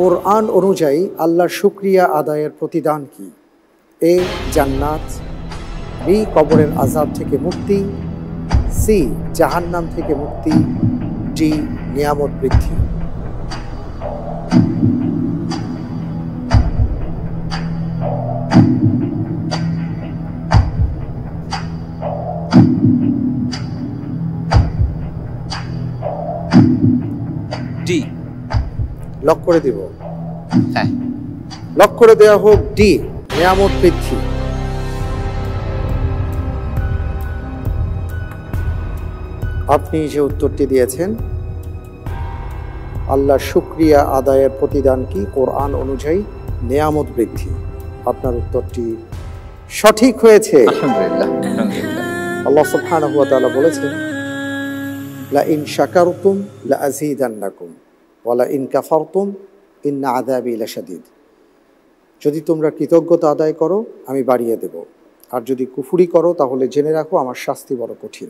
কোরআন অনুযায়ী আল্লাহর শুকরিয়া আদায়ের প্রতিদান কি? এ জান্নাত, বি কবরের আযাব থেকে মুক্তি, সি জাহান্নাম থেকে মুক্তি, ডি নিয়ামত বৃদ্ধি। ডি। লক করে দিব? হ্যাঁ, লক করে দেওয়া হোক ডি, নিয়ামত বৃদ্ধি। আপনি যে উত্তরটি দিয়েছেন আল্লাহর শুকরিয়া আদায়ের প্রতিদান কি, কোরআন অনুযায়ী নিয়ামত বৃদ্ধি, আপনার উত্তরটি সঠিক হয়েছে। আলহামদুলিল্লাহ, আলহামদুলিল্লাহ। আল্লাহ সুবহানাহু ওয়া তাআলা বলেছেন, লা ইন শাকারতুম লা আযীদান্নাকুম ওয়া লা ইন কাফারতুম ইন্না আযাবি লাশাদীদ। যদি তোমরা কৃতজ্ঞতা আদায় করো আমি বাড়িয়ে দেব, আর যদি কুফরি করো তাহলে জেনে রাখো আমার শাস্তি বড় কঠিন।